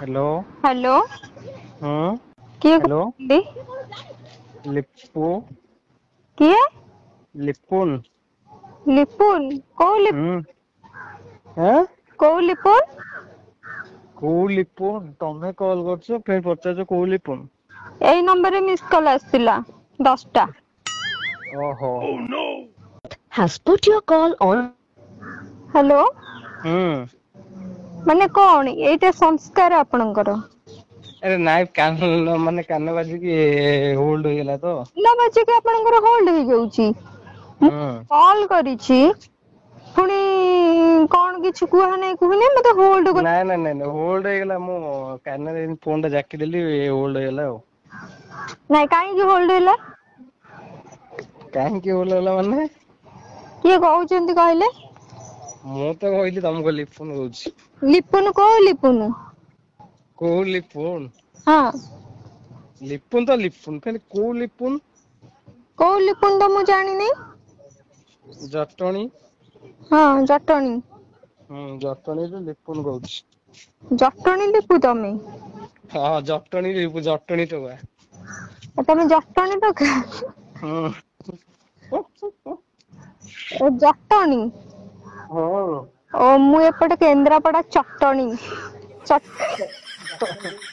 Hello. Hello. किए hello. कହୁଛନ୍ତି? Lipu. किए? लिपुन। लिपुन? हम्म। हैं? କୋଉ ଲିପୁନ? କୋଉ ଲିପୁନ? ତମେ କଲ୍ କରୁଛ ଫେର ପଚାରୁଛ କୋଉ ଲିପୁନ? ଏଇ ନମ୍ବରରେ ମିସ୍ କଲ୍ ଆସିଥିଲା 10ଟା। ଓହୋ। has put your call on. Hello. ହୁଁ। ମାନେ କଣ ଏଇଟା ସଂସ୍କାର ଆପଣଙ୍କର? ଆରେ ନାଇଁ ମାନେ କାନ ବାଜିକି ହୋଲ୍ଡ ହେଇଗଲା ତ। ନ ବାଜିକି ଆପଣଙ୍କର ହୋଲ୍ଡ ହେଇଯାଉଛି। ମୁଁ ହୁଁ। କଲ୍ କରିଛି ପୁଣି କଣ କିଛି କୁହା ନାହିଁ କୁହନି ମତେ ହୋଲ୍ଡ କରି ନାଇଁ ହୋଲ୍ଡ ହେଇଗଲା। ମୁଁ କାନରେ ଫୋନ୍ ଟା ଜାକି ଦେଲି ହୋଲ୍ଡ ହେଇଗଲା ଆଉ। ନାଇଁ କାହିଁକି ହୋଲ୍ଡ ହେଲା? କାହିଁକି ହୋଲ୍ଡ ହେଲା ମାନେ? କିଏ କହୁଛନ୍ତି କହିଲେ? ମୁଁ ତ କହିଲି ତମକୁ ଲିପୁନ କହୁଛି। ଲିପୁନ କୋଉ ଲିପୁନ? କୋଉ ଲିପୁନ? ହଁ। ଲିପୁନ ତ ଲିପୁନ ଖାଲି କୋଉ ଲିପୁନ? କୋଉ ଲିପୁନ ତ ମୁଁ ଜାଣିନି। ଜଟଣୀ। ହଁ ଜଟଣୀ। ହୁଁ ଜଟଣୀରୁ ଲିପୁନ କହୁଛି। ଜଟଣୀ ଲିପୁ ତମେ? ହଁ ଜଟଣୀ ଲିପୁ ଜଟଣୀ ଟୋକା। ତମେ ଜଟଣୀ ଟୋକା? ହୁଁ। ଓ ଜଟଣୀ। ହଁ। ଓ ମୁଁ ଏପଟେ କେନ୍ଦ୍ରାପଡା ଚଟଣୀ।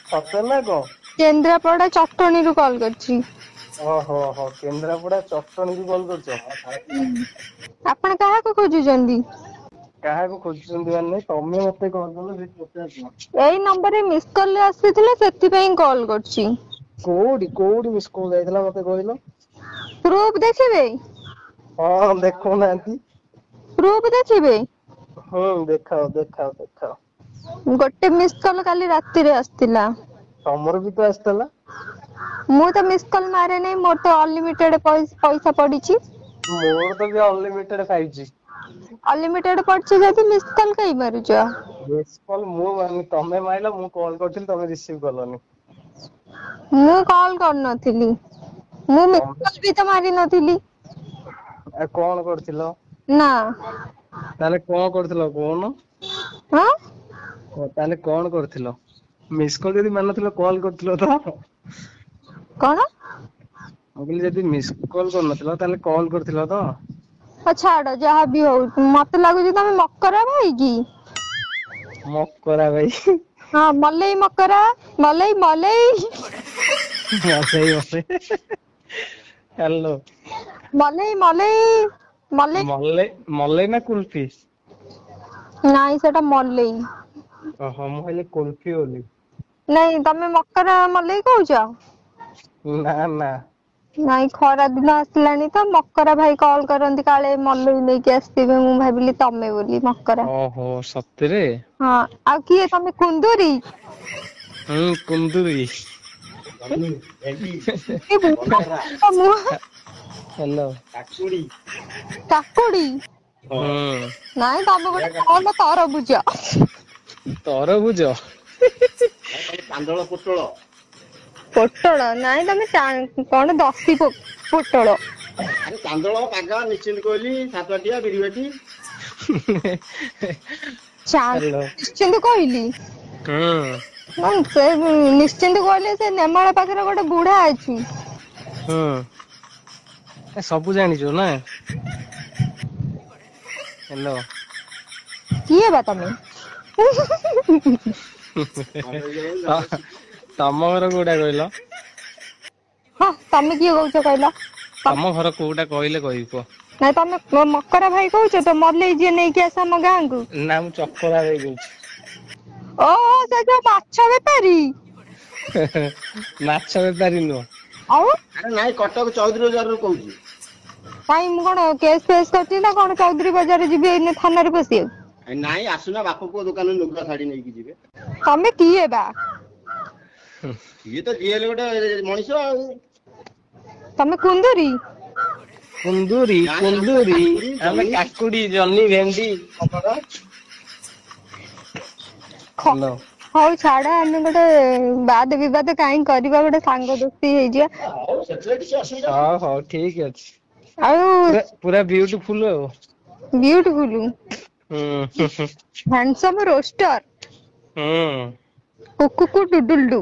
ସତରେ ନା କଣ? କେନ୍ଦ୍ରାପଡା ଚଟଣୀରୁୁ କଲ୍ କରିଛି। ଓହୋ ହୋ କେନ୍ଦ୍ରାପଡା ଚଟଣୀରୁ କଲ୍ କରିଛ? ଆପଣ କାହାକୁ ଖୋଜୁଛନ୍ତି? କାହାକୁ ଖୋଜୁଛନ୍ତି ମାନେ ତମେ ମତେ କଲ୍ କଲ ସେଇଠି ପଚାରୁଛ। ଏଇ ନମ୍ବରରେ ମିସ୍ କଲ୍ ଆସିଥିଲା ସେଥିପାଇଁ କଲ୍ କରୁଛି। କୋଉଠି ମିସ୍ କଲ୍ ଯାଇଥିଲା ମତେ କହିଲ? ପ୍ରୁଫ୍ ଦେଖିବେ? ହଁ ଦେଖଉନାହାନ୍ତି। ପ୍ରୁଫ୍ ଦେଖିବେ? ହୁଁ ଦେଖାଅ। ଗୋଟେ ମିସ୍ କଲ୍ କାଲି ରାତିରେ ଆସିଥିଲା। ତମର ବି ତ ଆସିଥିଲା। ମୁଁ ତ ମିସ୍ କଲ୍ ମାରେ ନାହିଁ ମୋର ତ ଅନଲିମିଟେଡ ପଇସା ପଡିଛି। ମୋର ତ ବି ଅନଲିମିଟେଡ 5G। ଅନଲିମିଟେଡ ପଡିଛି ଯଦି ମିସ୍ କଲ୍ କାଇଁ ମାରୁଛ? ମିସ୍ କଲ୍ ମୁଁ ମାରିନି ତମେ ମାରିଲ ମୁଁ କଲ୍ କରିଥିଲି ତମେ ରିସିଭ୍ କଲନି। ମୁଁ କଲ୍ କରିନଥିଲି ମୁଁ ମିସ୍ ତମେ କଲ୍ ବି ତ ମାରି ନଥିଲି। ଆଉ କଣ କରୁଥିଲ? ନା। ତାହେଲେ କଣ କରୁଥିଲ କହୁନ? ଆଁ? ତାହେଲେ କଣ କରୁଥିଲ ମିସ୍ କଲ୍ ଯଦି ମାରିନଥିଲ କଲ୍ କରିଥିଲ ତ? କଣ? ମୁଁ କହିଲି ଯଦି ମିସ୍ କଲ୍ କରିନଥିଲ ତାହେଲେ କଲ୍ କରିଥିଲ ତ? ହଁ ଛାଡ ଯାହାବି ହଉ ମତେ ଲାଗୁଛି ତମେ ମକରା ଭାଇ କି? ମକରା ଭାଇ। ହଁ ମଲେଇ ମକର ମଲେଇ। ହାଲୋ। ମଲେଇ। ମଲେଇ ନା କୁଲ୍ଫି? ନାଇଁ ସେଟା ମଲେଇ। ଓହୋ ମୁଁ ଭାବିଲି କୁଲ୍ଫି ବୋଲି। ନାଇଁ ତମେ ମକରା ମଲେଇ କହୁଛ? ନା। ନାଇଁ ଖରା ଦିନ ଆସିଲାଣି ତ ମକରା ଭାଇ କଲ୍ କରନ୍ତି କାଳେ ମଲେଇ ନେଇକି ଆସିଥିବେ ମୁଁ ଭାବିଲି ତମେ ବୋଲି ମକରା। ଓହୋ ସତରେ? ହଁ ଆଉ କିଏ ତମେ କୁନ୍ଦୁରି? ହୁଁ କୁନ୍ଦୁରି। ହାଲୋ। କାକୁଡି ହୁଁ। ନାଇଁ ତମେ ଗୋଟେ କଣ ତରଭୁଜ। ତରଭୁଜ? ପୋଟଳ ନାଇଁ ତମେ କଣ ଦଶୀ ପୋଟଳ। ଆରେ ଚାନ୍ଦୋଳ ପାଗଳା ନିଶ୍ଚିନ୍ତ କୋଇଲି ସାତଟିଆ ବିରିବାଟି। ହାଲୋ। ନିଶ୍ଚିନ୍ତ କହିଲି। ହୁଁ। ସେ ନିଶ୍ଚିନ୍ତ କହିଲେ ସେ ନେମାଳ ପାଖରେ ଗୋଟେ ବୁଢା ଅଛି। ହୁଁ ସବୁ ଜାଣିଛୁ ନା? ହାଲୋ। କିଏ ବା ତମେ? ତମ ଘର କୋଉଟା କହିଲ? ହଁ ତମେ କିଏ କହୁଛ କହିଲ? ତମ ଘର କୋଉଟା କହିଲେ କହିବି କୁହ? ନାଇଁ ତମେ ମକରା ଭାଇ କହୁଛ ତ ମଲେଇ ଯିଏ ନେଇକି ଆସେ ଆମ ଗାଁକୁ? ନା ମୁଁ ଚକରା ଭାଇ କହୁଛି। ଓହୋ ସେ ଯୋଉ ମାଛ ବେପାରୀ। ମାଛ ବେପାରୀ ନୁହଁ। ଆଉ? ଆରେ ନାଇଁ କଟକ ଚୌଧୁରୀ ବଜାରରୁ କହୁଛି। କାଇଁ ମୁଁ କଣ କେସ୍ ଫେସ୍ କରିଛି ନା କଣ ଚୌଧୁରୀ ବଜାର ଯିବି ଏଇନେ ଥାନାରେ ପଶିବାକୁ। ନାଇଁ ଆସୁନା ବାପ ପୁଅ ଦୋକାନରୁ ଲୁଗା ଶାଢୀ ନେଇକି ଯିବେ। ତମେ କିଏ ବା? ଇଏ ତ ଯିଏ ହେଲେ ଗୋଟେ ମଣିଷ ଆଉ। ତମେ କୁନ୍ଦୁରି? ନାଇଁ ଆମେ ବା କୁନ୍ଦୁରି କାକୁଡି ଆମେ ଜହ୍ନି କାକୁଡି ଜହ୍ନି ଭେଣ୍ଡି। କଲରା। ହାଲୋ। ହଉ ଛାଡ ଆମେ ଗୋଟେ ବାଦ ବିବାଦ କାହିଁ କରିବା ଗୋଟେ ସାଙ୍ଗ ଦୋସ୍ତି ହେଇଯିବା। ହଉ ସେଥିରେ କିଛି ଅସୁବିଧା ନାହିଁ। ହଉ ଠିକ ଅଛି ଆଉ ପୁରା ବିୟୁଟିଫୁଲ ଆଉ। ବିୟୁଟିଫୁଲ ହୁଁ। Handsome roster. ହୁଁ। କୁକୁକୁ ଡୁଡୁଲଡୁ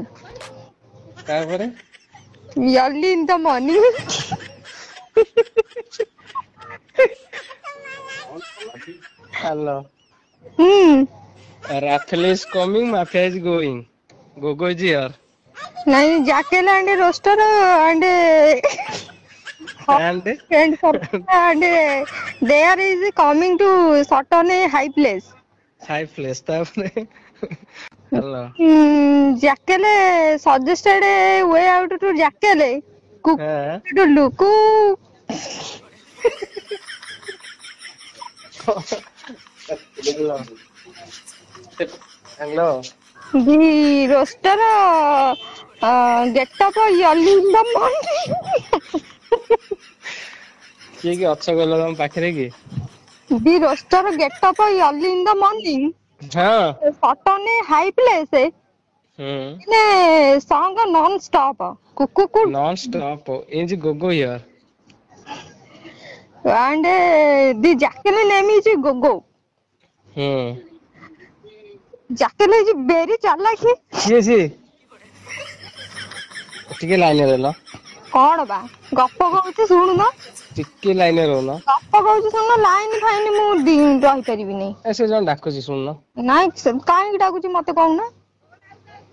ତାପରେ early in the morning hello Rafael is coming, Mafia is going. Gogo is here. ନାଇଁ jackal and roaster and And and there is coming to certain high place. high place. तापरे hello. Jackal suggested a way out to jackal. हाँ To look. hello. Hello. The roaster get up early in the morning. କିଏ କି ଅଛ କହିଲ ତମ ପାଖରେ କି? The roaster get up early in the morning. ହଁ Certain high place. In a song non-stop. Cuckoo. non stop is Gogo here. And the jackal name is Gogo. Jackal is very chalaki. କିଏ ସିଏ? ଟିକେ ଲାଇନରେ ରହିଲ, କଣ ବା ଗପ କହୁଛି ଶୁଣୁନ, ଟିକେ ଲାଇନରେ ରହୁନ। ଗପ କହୁଛି ଶୁଣୁନ, ଲାଇନ ଫାଇନ ମୁଁ ରହିପାରିବିନି। ସେ ଜଣ ଡାକୁଛି ଶୁଣୁନ। ନାଇଁ କାହିଁକି ଡାକୁଛି ମତେ କହୁନ?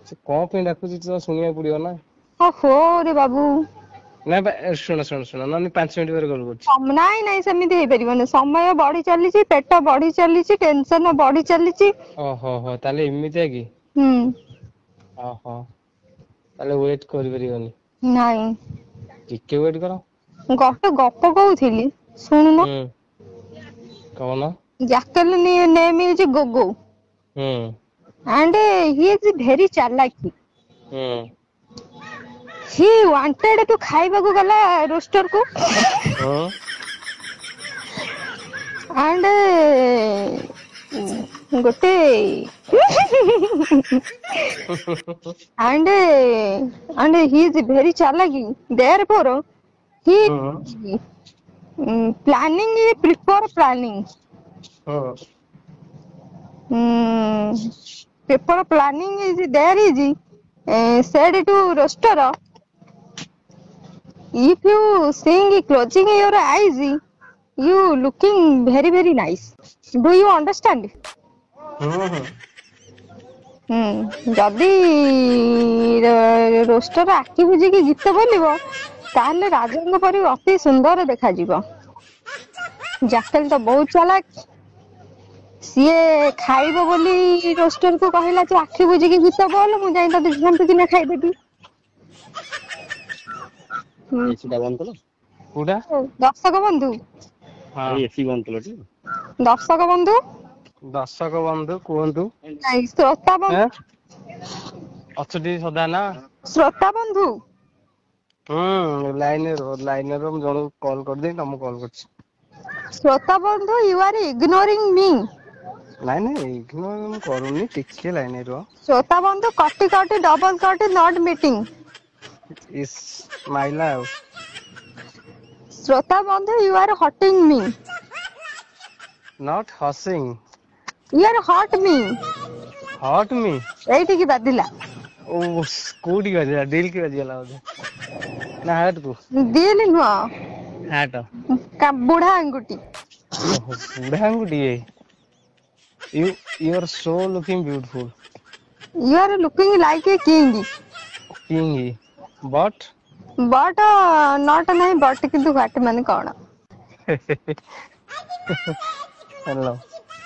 ସେ କଣ ପାଇଁ ଡାକୁଛି ତ ଶୁଣିବାକୁ ପଡିବ ନା। ଓହୋ ରେ ବାବୁ। ନାଇଁ ଶୁଣ ନହେଲେ 5 ମିନିଟ୍ ପରେ କଲ୍ କରୁଛି। ନାଇଁ ସେମିତି ହେଇପାରିବନି, ସମୟ ବଢି ଚାଲିଛି, ପେଟ ବଢି ଚାଲିଛି, ଟେନସନ ବଢି ଚାଲିଛି। ଓହୋ ତାହେଲେ ଏମିତିଆ କି? ଓହୋ ତାହେଲେ ୱେଟ୍ କରିପାରିବନି। ନାଇଁ ଟିକେ ୱେଟ୍ କର। ଗୋଟେ ଗପ କହୁଥିଲି ଶୁଣୁନ। କହୁନ। Jackal name is Gogo. And he is very chalaki. He wanted to ଖାଇବାକୁ ଗଲା ରୋଷ୍ଟର କୁ। And ଗୋଟେ and he is very chalaki. Therefore he planning prepare planning. Paper planning is there is said to roaster, if you seeing closing your eyes, you looking very very nice. Do you understand? ଯଦି roster ଆଖି ବୁଜିକି ଗୀତ ବୋଲିବ ତାହେଲେ ରାଜାଙ୍କ ପରି ଅତି ସୁନ୍ଦର ଦେଖାଯିବ। Jackal ତ ବହୁତ ଚାଲାକ, ସିଏ ଖାଇବ ବୋଲି ରୋଷ୍ଟର କୁ କହିଲା ତୁ ଆଖି ବୁଜିକି ଗୀତ ବୋଲ, ମୁଁ ଯାଇ ତତେ ଝାମ୍ପି କିନା ଖାଇଦେବି। ଦର୍ଶକ ବନ୍ଧୁ, ଦର୍ଶକ ବନ୍ଧୁ କୁହନ୍ତୁ। ନାଇଁ ଶ୍ରୋତା ବନ୍ଧୁ, ଅଛଟି ସଦା ନା ଶ୍ରୋତା ବନ୍ଧୁ। ଲାଇନରେ ମୁଁ ଜଣକୁ କଲ୍ କରିଦେଇ ତମକୁ କଲ୍ କରୁଛି। ଶ୍ରୋତା ବନ୍ଧୁ, you are ignoring me. ନାଇଁ ଇଗ୍ନୋର ମୁଁ କରୁନି, ଟିକେ ଲାଇନରେ ରୁହ। ଶ୍ରୋତା ବନ୍ଧୁ, କଟି ଡବଲ କଟି ନଟ୍ ମିଟିଂ। ଇସ୍ ମାଇଲା ଆଉ। ଶ୍ରୋତା ବନ୍ଧୁ, you are hurting me. Not hashing. You are hurt me. Hurt me? ଏଇଠିକି ବାଜିଲା। ଓ କୋଉଠିକି ବାଜିଲା? ଡିଲ୍ କି ବାଜିଗଲା ବୋଧେ ନା ହାର୍ଟ କୁ? ଦିଲ୍ ନୁହଁ, ହାର୍ଟ। ବୁଢା ଆଙ୍ଗୁଠି। ଓହୋ ବୁଢା ଆଙ୍ଗୁଠି। You are so looking beautiful. You are looking like a king. But not ନାହିଁ, but କିନ୍ତୁ what ମାନେ କଣ?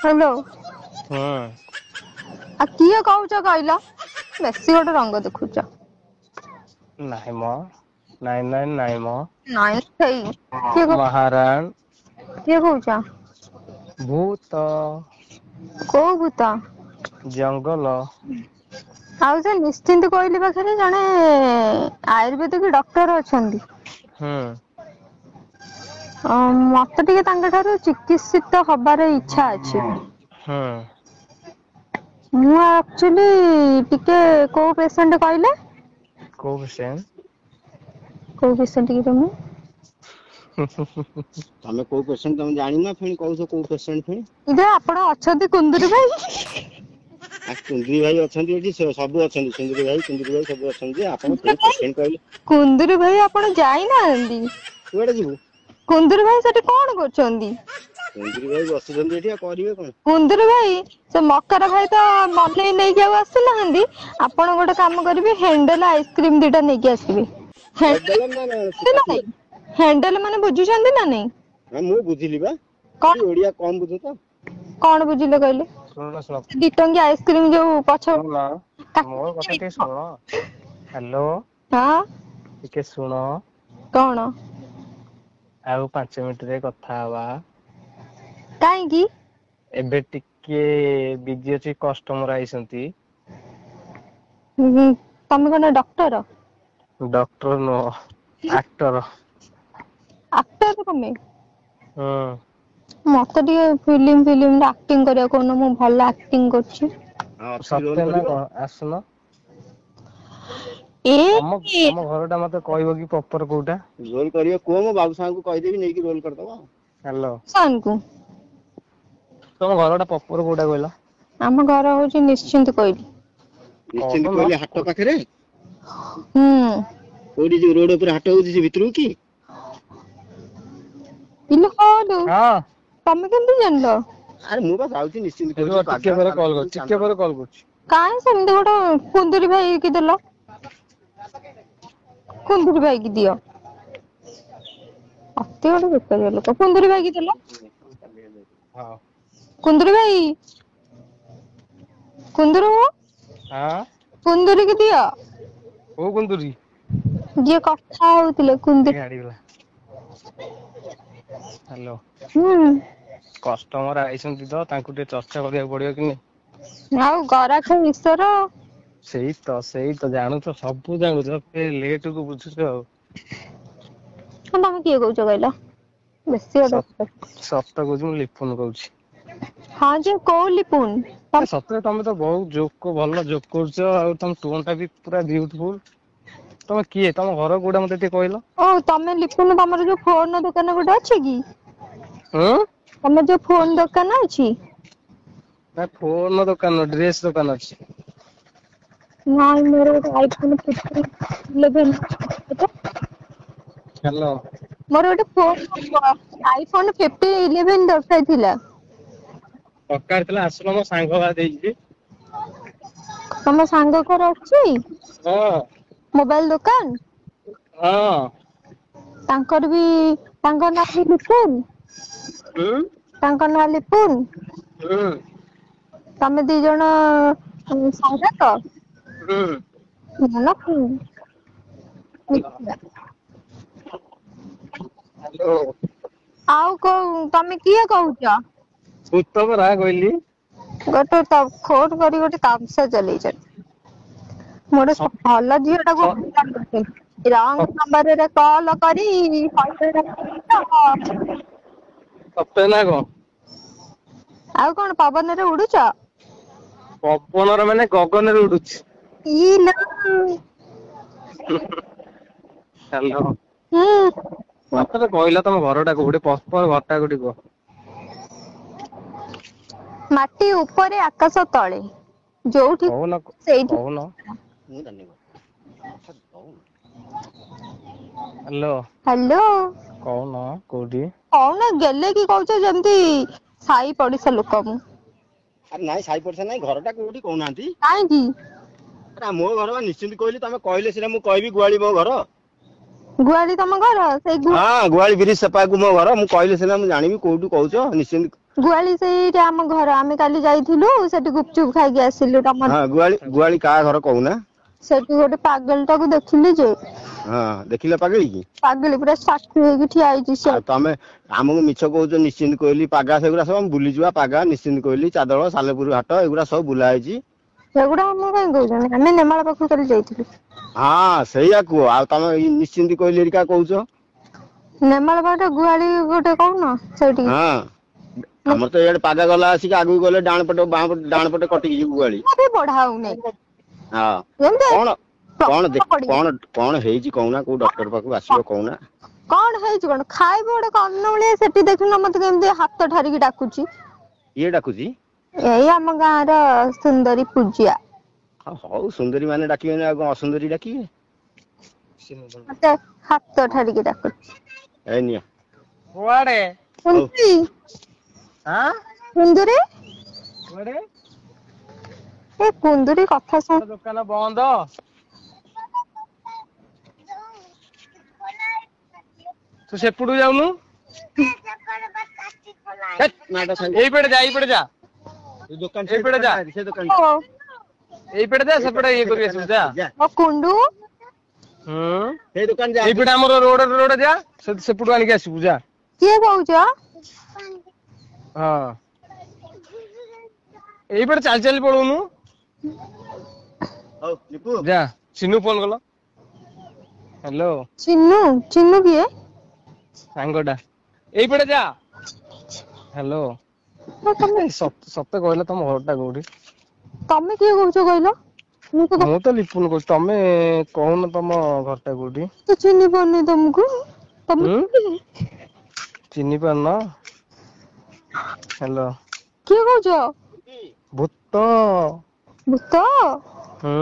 hello ଆଉ କିଏ କହୁଛ କହିଲ? ବେଶୀ ଗୋଟେ ରଙ୍ଗ ଦେଖୁଛ। ନାଇଁ ମ ନାଇଁ ସେଇ ମହାରାଣ କିଏ କହୁଛ? ଭୂତ। କୋଉ ଭୂତ? ଜଙ୍ଗଲ। ଆଉ ସେ ନିଶ୍ଚିନ୍ତ କୋଇଲି ପାଖରେ ଜଣେ ଆୟୁର୍ବେଦିକ ଡକ୍ଟର ଅଛନ୍ତି। ମତେ ଟିକେ ତାଙ୍କ ଠାରୁ ଚିକିତ୍ସିତ ହବାର ଇଚ୍ଛା ଅଛି। ମୁଁ ଆକ୍ଚୁଆଲି ଟିକେ କୋଉ ପେସେଣ୍ଟ କହିଲେ? କୋଉ ପେସେଣ୍ଟ କି ତମେ? ତମେ କୋଉ ପେସେଣ୍ଟ ତମେ ଜାଣିନ, ପୁଣି କହୁଛ କୋଉ ପେସେଣ୍ଟ? ପୁଣି ଯେ ଆପଣ ଅଛନ୍ତି କୁନ୍ଦୁରି ଭାଇ। କୁନ୍ଦୁରି ଭାଇ ଅଛନ୍ତି ଏଠି ସବୁ ଅଛନ୍ତି ସୁନ୍ଦରୀ ଭାଇ ସବୁ ଅଛନ୍ତି ଯେ ଆପଣ କୋଉ ପେସେଣ୍ଟ କହିଲେ କୁନ୍ଦୁରି ଭାଇ ଆପଣ ଯାଇନାହାନ୍ତି? କୁଆଡେ ଯିବୁ? କୁନ୍ଦୁରି ଭାଇ ସେଠି କଣ କରୁଛନ୍ତି? କୁନ୍ଦୁରି ଭାଇ ବସୁଛନ୍ତି ଏଠି ଆଉ କରିବେ କଣ? କୁନ୍ଦୁରି ଭାଇ ସେ ମକାର ଭାଇ ତ ବନେଇ ନେଇକି ଆଉ ଆସିନାହାନ୍ତି। ଆପଣ ଗୋଟେ କାମ କରିବେ ହେଣ୍ଡେଲ ଆଇସ୍କ୍ରିମ ଦିଟା ନେଇକି ଆସିବେ। ହେଣ୍ଡେଲ ମାନେ ବୁଝୁଛନ୍ତି ନା ନାଇଁ? ମୁଁ ବୁଝିଲି ବା କଣ ଓଡିଆ କମ ବୁଝୁ ତ। କଣ ବୁଝିଲେ କହିଲେ? ଶୁଣ ଶୁଣ 2 ଟଙ୍କିଆ ଆଇସ୍କ୍ରିମ ଯୋଉ ପଛ ଶୁଣ ମୋ କଥା ଟିକେ ଶୁଣ। ହ୍ୟାଲୋ ହଁ ଟିକେ ଶୁଣ। କଣ ଆଉ 5 ମିନିଟରେ କଥା ହବା। କାହିଁକି? ଏବେ ଟିକେ ବିଜି ଅଛି କଷ୍ଟମର ଆଇଛନ୍ତି। ତମେ କଣ ଡକ୍ଟର? ଡକ୍ଟର ନୁହଁ ଆକ୍ଟର। ଆକ୍ଟର ତମେ? ହଁ। ମତେ ଟିକେ ଫିଲ୍ମରେ ଆକ୍ଟିଂ କରିବାକୁ କହୁନ ମୁଁ ଭଲ ଆକ୍ଟିଂ କରୁଛି। ଅଛି ରୋଲ ସତ୍ୟ ନା କରିବ କଣ ଆସୁନ। ଏ ତମ ଘର ଟା ମତେ କହିବ କି ପ୍ରପର କୋଉଟା? ରୋଲ କରିବ କୁହ ମୋ ବାବୁ ସାରଙ୍କୁ କହିଦେବି ନେଇକି ରୋଲ କରିଦବ। ହ୍ୟାଲୋ ସାରଙ୍କୁ ତମ ଘର ଟା ପ୍ରପର କୋଉଟା କହିଲ? ଆମ ଘର ହଉଛି ନିଶ୍ଚିନ୍ତ କୋଇଲି। ନିଶ୍ଚିନ୍ତ କହୁନ। କୋଇଲି ହାଟ ପାଖରେ? ହୁଁ। କୋଉଠି ଯୋଉ ରୋଡ ଉପରେ ହାଟ ହଉଛି ସେ ଭିତରକୁ କି? ଇଲୋ ହଲୋ ହଁ ତମେ କେମିତି ଜାଣିଲ? ଆରେ ମୁଁ ବା ଯାଉଛି ନିଶ୍ଚିନ୍ତ ରୁହ କୋଇଲି ଟିକେ ପାଗା ପରେ କଲ୍ ସାଲେପୁର କରୁଛି ଟିକେ ଚାନ୍ଦନ। ପରେ କଲ୍ କରୁଛି। କାହିଁ ସେମିତି ଗୋଟେ କୁନ୍ଦୁରି ଭାଇ କି ଦେଲ? କୁନ୍ଦୁରି ଭାଇକି ଦିଅ। ଅତି ଗୋଟେ ବେକାରିଆ ଲୋକ କୁନ୍ଦୁରି ଭାଇକି ଦେଲ। ହଁ। କୁନ୍ଦୁରି ଭାଇ କୁନ୍ଦୁରୁ ଆଁ କୁନ୍ଦୁରି କି ଦିଅ। କୋଉ କୁନ୍ଦୁରି? ଯିଏ କଥା ହଉଥିଲେ କୁନ୍ଦୁରି। ହ୍ୟାଲୋ। ହୁଁ। କଷ୍ଟମର ଆଇଛନ୍ତି ତ ତାଙ୍କୁ ଟିକେ ଚର୍ଚ୍ଚା କରିବାକୁ ପଡିବ କି ନାଇଁ? ଆଉ ଗରାଖ ଈଶ୍ୱର। ସେଇ ତ ଜାଣୁଛ ସବୁ ଜାଣୁଛ ଲେଟ କୁ ବୁଝୁଛ ଆଉ। ତମେ କିଏ କହୁଛ କହିଲ? ବେଶୀ ଗୋଟେ ସତ କହୁଛି ମୁଁ ଲିପୁନ କହୁଛି। ହଁ ଯେ କୋଉ ଲିପୁନ? ସତରେ ତମେ ତ ବହୁତ ଜୋକ ଭଲ ଜୋକ କରୁଛ ଆଉ ତମ ଟୋନ ଟା ବି ପୁରା ବିୟୁଟିଫୁଲ। ତମେ କିଏ ତମ ଘର କୋଉଟା ମତେ ଟିକେ କହିଲ? ଓ ତମେ ଲିପୁନ ତମର ଯୋଉ ଫୋନ ଦୋକାନ ଗୋଟେ ଅଛି କି? ହୁଁ। ତମର ଯୋଉ ଫୋନ ଦୋକାନ ଅଛି? ନା ଫୋନ ଦୋକାନ ନୁହଁ ଡ୍ରେସ୍ ଦୋକାନ ଅଛି। ନାଇଁ ମୋର ଗୋଟେ ଆଇଫୋନ 15 ହ୍ୟାଲୋ। ମୋର ଗୋଟେ ଆଇଫୋନ 11 ଦରକାର ଥିଲା। ଦରକାର ଥିଲା ଆସୁନ ମୋ ସାଙ୍ଗ ବା ଦେଇଛି। ତମ ସାଙ୍ଗ ଘର ଅଛି ହଁ ମୋବାଇଲ ଦୋକାନ? ହଁ। ତାଙ୍କର ବି ତାଙ୍କ ନାଁ ବି ଲିପୁନ? ହୁଁ ତାଙ୍କ ନାଁ ଲିପୁନ? ହୁଁ। ତମେ ଦି ଜଣ ସଙ୍ଗାତ? ହୁଁ। ହ୍ୟାଲୋ। ଆଉ କୋଉ ତମେ କିଏ କହୁଛ? ଉତ୍ତମ ରାୟ କହିଲି। ଗୋଟେ ଫୋନ କରି ଗୋଟେ ତାମସା ଚଲେଇଛନ୍ତି। ମୁଁ ଗୋଟେ ଭଲ ଝିଅ ଟାକୁ ରଙ୍ଗ ନମ୍ବରରେ କଲ କରି ସତରେ ନା କଣ? ଆଉ କଣ ପବନରେ ଉଡୁଛ? ପବନରେ ମାନେ ଗଗନରେ ଉଡୁଛି। ଇଲୋ ହ୍ୟାଲୋ। ହୁଁ। ସତରେ କହିଲ ତମ ଘରଟା କୋଉଠି ପ୍ରପର ଘରଟା କୋଉଠି କୁହ? ମାଟି ଉପରେ ଆକାଶ ତଳେ ଯୋଉଠି କହୁନ ସେଇଠି କହୁନ ମୁଁ ଜାଣିନି। ହ୍ୟାଲୋ। ହ୍ୟାଲୋ। କହୁନ କୋଉଠି? କହୁନ ଗେଲେଇକି କହୁଛ ଯେମିତି ସାଇ ପଡିଶା ଲୋକ ମୁଁ। ଆରେ ନାଇଁ ସାଇ ପଡିଶା ନାଇଁ ଘରଟା କୋଉଠି କହୁନାହାନ୍ତି? କାହିଁକି? ଆରେ ମୋ ଘର ବା ନିଶ୍ଚିନ୍ତ କୋଇଲି ତମେ କହିଲେ ସିନା ମୁଁ କହିବି ଗୁଆଳି ମୋ ଘର। ଗୁଆଳି ତମ ଘର ସେଇ ହଁ ଗୁଆଳି ବ୍ରିଜ ସେପାଖକୁ ମୋ ଘର ମୁଁ କହିଲେ ସିନା ମୁଁ ଜାଣିବି କୋଉଠୁ କହୁଛ ନିଶ୍ଚିନ୍ତ। ଗୁଆଳି ସେଇଟା ଆମ ଘର ଆମେ କାଲି ଯାଇଥିଲୁ ସେଠି ଗୁପଚୁପ ଖାଇକି ଆସିଲୁ। ହଁ ଗୁଆଳି କାହା ଘର କହୁନା? ସେଠି ଗୋଟେ ପାଗଳ ଟାକୁ ଦେଖିଲି ଯେ ହଁ ଦେଖିଲ ପାଗିଳି କି? ପାଗିଳି ପୁରା ସାଥି ହେଇକି ଠିଆ ହେଇଛି ସେ। ଆଉ ତମେ ଆମକୁ ମିଛ କହୁଛ ନିଶ୍ଚିନ୍ତ କୋଇଲି ପାଗା ସେଗୁରା ସବୁ ବୁଲିଯିବା ପାଗା ନିଶ୍ଚିନ୍ତ କୋଇଲି ଚାଦଳ ସାଲେପୁର ହାଟ ଏଗୁଡା ସବୁ ବୁଲା ହେଇଛି। ସେଗୁଡା ଆମକୁ କାଇଁ କହୁଛନ୍ତି ଆମେ ନେମାଳ ପାଖକୁ କାଲି ଯାଇଥିଲୁ। ହଁ ସେଇଆ କୁହ ଆଉ ତମେ ଏଇ ନିଶ୍ଚିନ୍ତ କୋଇଲି ହେରିକା କହୁଛ। ନେମାଳ ପାଖରେ ଗୁହାଳି ଗୋଟେ କହୁନ ସେଇଠିକି। ହଁ ଆମର ତ ଏଇଆଡେ ପାଗା ଗଲା ଆସିକି ଆଗକୁ ଗଲେ ଡାଣ ପଟେ ବାଁ ପଟେ ଡାଣ ପଟେ କଟିକି ଯିବୁ ଗୁଆଳି। ବି ବଢା ହଉନାହିଁ ହଁ ଯେମିତି କଣ କଣ ପ୍ରବଳ ଦେଖ ପଡିଯାଇଛି। କଣ ହେଇଛି କହୁନା କୋଉ ଡକ୍ଟର ପାଖକୁ ଆସିବ କହୁନା? କଣ ହେଇଛି କଣ ଖାଇବୁ ଗୋଟେ କନ୍ନଉଳିଆ ସେଠି ଦେଖୁନ ମତେ କେମିତି ହାତ ଠାରିକି ଡାକୁଛି। କିଏ ଡାକୁଛି? ଏଇ ଆମ ଗାଁର ସୁନ୍ଦରୀ ପୂଜା। ହଉ ସୁନ୍ଦରୀ ମାନେ ଡାକିବେନି ଆଉ କଣ ଅସୁନ୍ଦରୀ ଡାକିବେ? ମତେ ହାତ ଠାରିକି ଡାକୁଛି। ଏ ନିଅ। କୁଆଡେ? ସୁନ୍ଦରୀ ଆଁ? ସୁନ୍ଦରୀ କୁଆଡେ? ଏ କୁନ୍ଦୁରୀ କଥା ଶୁଣ। ଦୋକାନ ବନ୍ଦ। ତୁ ସେପଟକୁ ଯାଉନୁ। ଏଇପଟେ ଯା ଏଇପଟେ ଯା। ଏଇପଟେ ଯା ଏଇପଟେ ଯା ସେପଟେ ଇଏ କରି ଆସିବୁ ଯା। କୁଣ୍ଡୁ ସେଇ ଦୋକାନ ଯା। ଏଇପଟେ ଆମର ରୋଡ ଯା ସେପଟୁ ଆଣିକି ଆସିବୁ ଯା। କିଏ କହୁଛ? ହଁ ଏଇପଟେ ଚାଲି ଚାଲି ପଳଉନୁ। ହଉ ଲିପୁ ଯା ସିନୁ ଫୋନ କଲ। ହ୍ୟାଲୋ ଚିନୁ ଚିନୁ କିଏ? ସାଙ୍ଗଟା ଏଇପଟେ ଯା। ହ୍ୟାଲୋ ତମେ ସତେ କହିଲ ତମ ଘରଟା କୋଉଠି? ତମେ କିଏ କହୁଛ କହିଲ? ମୁଁ ତ ଲିପୁନ କହୁଛି। ତମେ କହୁନ ତମ ଘରଟା କୋଉଠି? ତ ଚିହ୍ନି ପାରୁନି ତମକୁ। ତମେ ହୁଁ ଚିହ୍ନି ପାରୁନ? ହ୍ୟାଲୋ କିଏ କହୁଛ? ଭୂତ। ଭୂତ? ହୁଁ